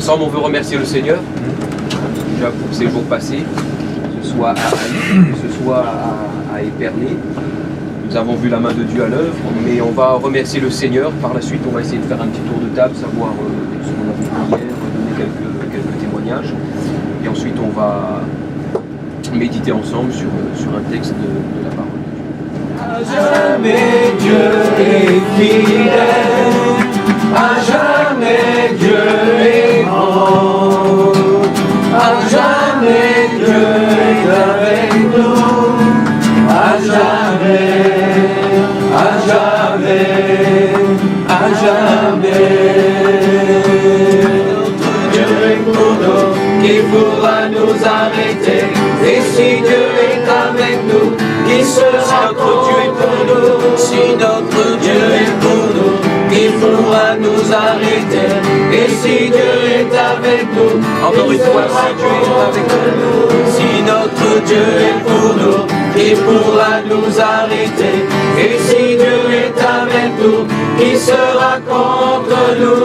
Ensemble, on veut remercier le Seigneur, déjà pour ces jours passés, que ce soit à Haït, que ce soit à Épernay. Nous avons vu la main de Dieu à l'œuvre, mais on va remercier le Seigneur. Par la suite, on va essayer de faire un petit tour de table, savoir ce qu'on a vu hier, donner quelques témoignages. Et ensuite, on va méditer ensemble sur un texte de la parole de Dieu. À jamais Dieu est fidèle, à jamais Dieu est bon, à jamais Dieu est avec nous, à jamais, à jamais, à jamais. Dieu est pour nous, qui pourra nous arrêter? Et si Dieu est avec nous, qui sera contre Dieu est pour nous? Si notre Dieu est pour nous, qui pourra nous arrêter? Et si Dieu est avec nous, encore une fois, si Dieu est avec nous, si notre Dieu est pour nous, qui pourra nous arrêter? Et si Dieu est avec nous, qui sera contre nous?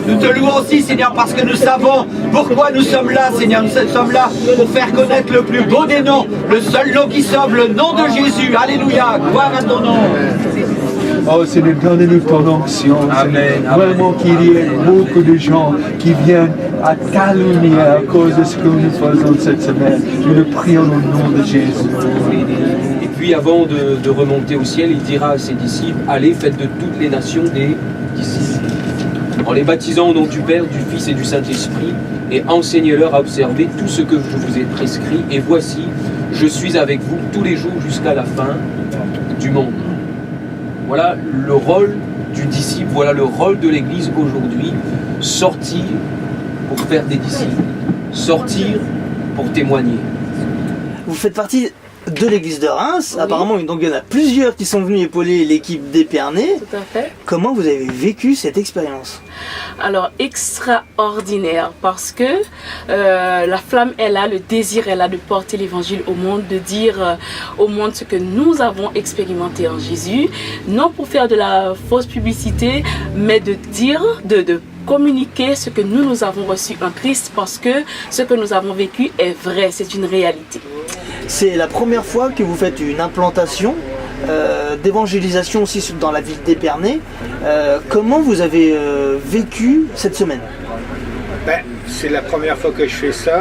Nous te louons aussi, Seigneur, parce que nous savons pourquoi nous sommes là, Seigneur. Nous sommes là pour faire connaître le plus beau des noms, le seul nom qui sauve, le nom de Jésus. Alléluia, gloire à ton nom. Oh Seigneur, donne-nous ton onction. Amen. Vraiment qu'il y ait beaucoup de gens qui viennent à ta lumière à cause de ce que nous faisons cette semaine. Nous le prions au nom de Jésus. Et puis avant de remonter au ciel, il dira à ses disciples, allez, faites de toutes les nations des disciples, en les baptisant au nom du Père, du Fils et du Saint-Esprit, et enseignez-leur à observer tout ce que je vous ai prescrit. Et voici, je suis avec vous tous les jours jusqu'à la fin du monde. Voilà le rôle du disciple, voilà le rôle de l'Église aujourd'hui, sortir pour faire des disciples, sortir pour témoigner. Vous faites partie de l'église de Reims, Oui. apparemment donc il y en a plusieurs qui sont venus épauler l'équipe d'Épernay. Tout à fait. Comment vous avez vécu cette expérience? Alors, extraordinaire, parce que la flamme est là, le désir est là de porter l'évangile au monde, de dire au monde ce que nous avons expérimenté en Jésus, non pour faire de la fausse publicité, mais de dire, de communiquer ce que nous avons reçu en Christ, parce que ce que nous avons vécu est vrai, c'est une réalité. C'est la première fois que vous faites une implantation d'évangélisation aussi dans la ville d'Épernay. Comment vous avez vécu cette semaine? C'est la première fois que je fais ça.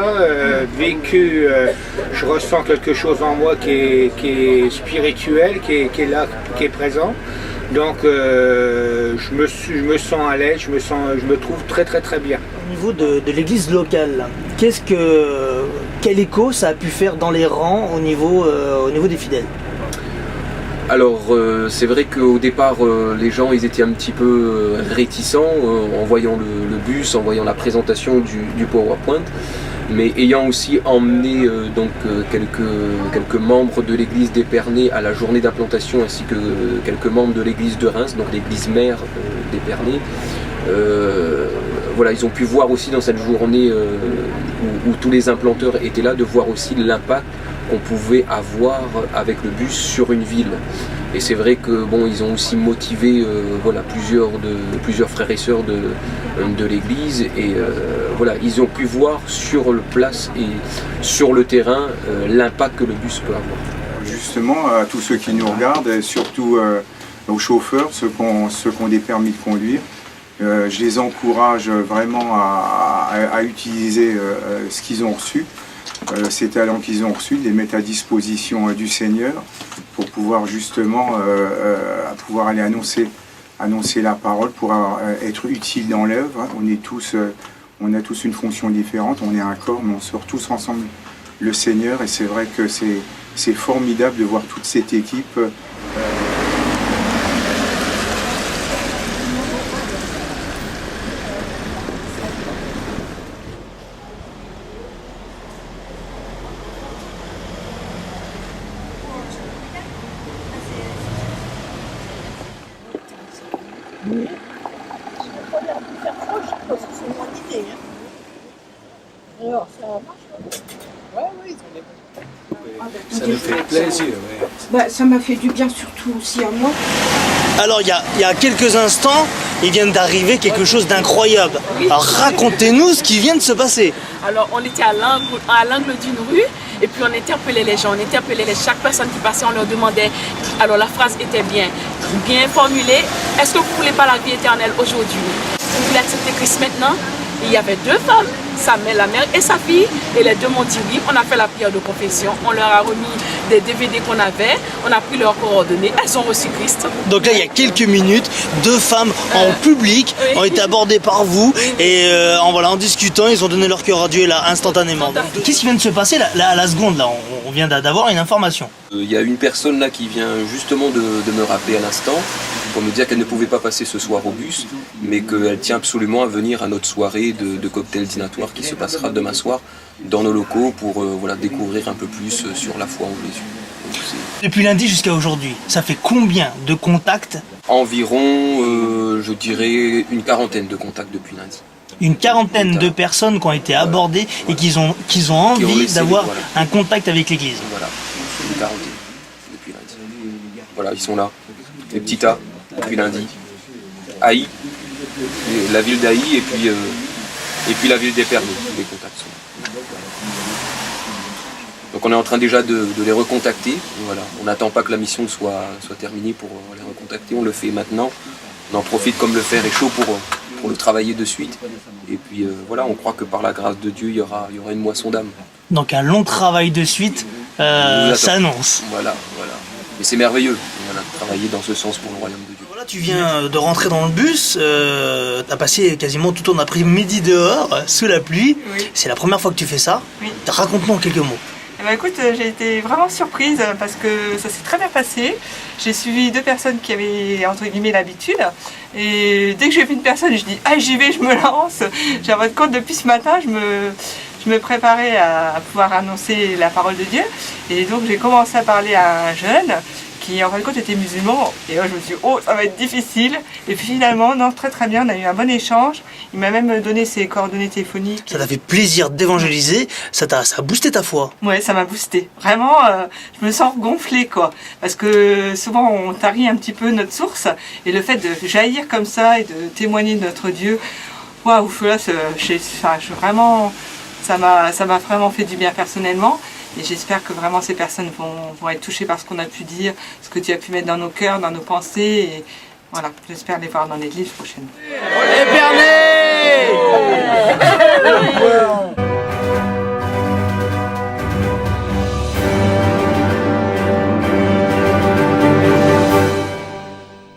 Je ressens quelque chose en moi qui est spirituel, qui est là, qui est présent. Donc je me sens à l'aise, je me trouve très très très bien. Au niveau de l'église locale, quel écho ça a pu faire dans les rangs au niveau des fidèles? Alors c'est vrai qu'au départ les gens ils étaient un petit peu réticents en voyant le bus, en voyant la présentation du PowerPoint, mais ayant aussi emmené quelques membres de l'église d'Épernay à la journée d'implantation, ainsi que quelques membres de l'église de Reims, donc l'église mère d'Épernay, voilà, ils ont pu voir aussi dans cette journée où tous les implanteurs étaient là, de voir aussi l'impact qu'on pouvait avoir avec le bus sur une ville. Et c'est vrai que bon, ils ont aussi motivé voilà, plusieurs frères et sœurs de l'église, et voilà, ils ont pu voir sur le place et sur le terrain l'impact que le bus peut avoir. Justement, à tous ceux qui nous regardent, et surtout aux chauffeurs, ceux qui ont des permis de conduire, je les encourage vraiment à utiliser ce qu'ils ont reçu, ces talents qu'ils ont reçus, de les mettre à disposition du Seigneur pour pouvoir justement pouvoir aller annoncer la parole, pour être utile dans l'œuvre. On a tous une fonction différente, on est un corps, mais on sort tous ensemble le Seigneur, et c'est vrai que c'est formidable de voir toute cette équipe. Alors, ça marche. Ça nous fait plaisir. Ça m'a fait du bien surtout aussi à moi. Alors il y a quelques instants, il vient d'arriver quelque chose d'incroyable. Alors racontez-nous ce qui vient de se passer. Alors on était à l'angle d'une rue et puis on interpellait les gens, chaque personne qui passait, on leur demandait, alors la phrase était bien formulée, est-ce que vous ne voulez pas la vie éternelle aujourd'hui? Vous voulez accepter Christ maintenant? Il y avait deux femmes, la mère et sa fille, et les deux m'ont dit oui. On a fait la prière de confession, on leur a remis des DVD qu'on avait, on a pris leurs coordonnées, elles ont reçu Christ. Donc là, il y a quelques minutes, deux femmes en public ont été abordées par vous et en discutant, ils ont donné leur cœur à Dieu là instantanément. Qu'est-ce qui vient de se passer là, à la seconde là? On vient d'avoir une information. Il y a une personne là qui vient justement de me rappeler à l'instant pour me dire qu'elle ne pouvait pas passer ce soir au bus, mais qu'elle tient absolument à venir à notre soirée de cocktail dînatoire qui se passera demain soir dans nos locaux pour découvrir un peu plus sur la foi en Jésus. Depuis lundi jusqu'à aujourd'hui, ça fait combien de contacts? Environ, je dirais, une quarantaine de contacts depuis lundi. Une quarantaine de personnes qui ont été abordées et qui ont envie d'avoir un contact avec l'Église. Voilà, une quarantaine depuis lundi. Voilà, ils sont là. Les petits A, depuis lundi. Haï, la ville d'Haï et puis la ville d'Épernay, les contacts sont là. Donc on est en train déjà de les recontacter. Voilà. On n'attend pas que la mission soit terminée pour les recontacter, on le fait maintenant. On en profite comme le fer est chaud pour le travailler de suite. Et puis on croit que par la grâce de Dieu, il y aura une moisson d'âme. Donc un long travail de suite s'annonce. Voilà. Et c'est merveilleux de travailler dans ce sens pour le royaume de Dieu. Voilà, tu viens de rentrer dans le bus, tu as passé quasiment tout ton après-midi dehors, sous la pluie. Oui. C'est la première fois que tu fais ça. Oui. Raconte-nous en quelques mots. Écoute, j'ai été vraiment surprise parce que ça s'est très bien passé. J'ai suivi deux personnes qui avaient entre guillemets l'habitude. Et dès que j'ai vu une personne, je dis « Ah, j'y vais, je me lance !» J'ai rendu compte depuis ce matin, je me préparais à pouvoir annoncer la parole de Dieu. Et donc j'ai commencé à parler à un jeune qui en fin de compte était musulman. Et moi je me suis dit, oh, ça va être difficile. Et puis finalement, non, très très bien, on a eu un bon échange. Il m'a même donné ses coordonnées téléphoniques. Ça t'a fait plaisir d'évangéliser, ça a boosté ta foi. Ouais, ça m'a boosté. Vraiment, je me sens gonflée, quoi. Parce que souvent, on tarit un petit peu notre source. Et le fait de jaillir comme ça et de témoigner de notre Dieu, waouh, là, vraiment, ça m'a vraiment fait du bien personnellement. Et j'espère que vraiment ces personnes vont être touchées par ce qu'on a pu dire, ce que tu as pu mettre dans nos cœurs, dans nos pensées. Et voilà, j'espère les voir dans l'église prochaine. Épernay!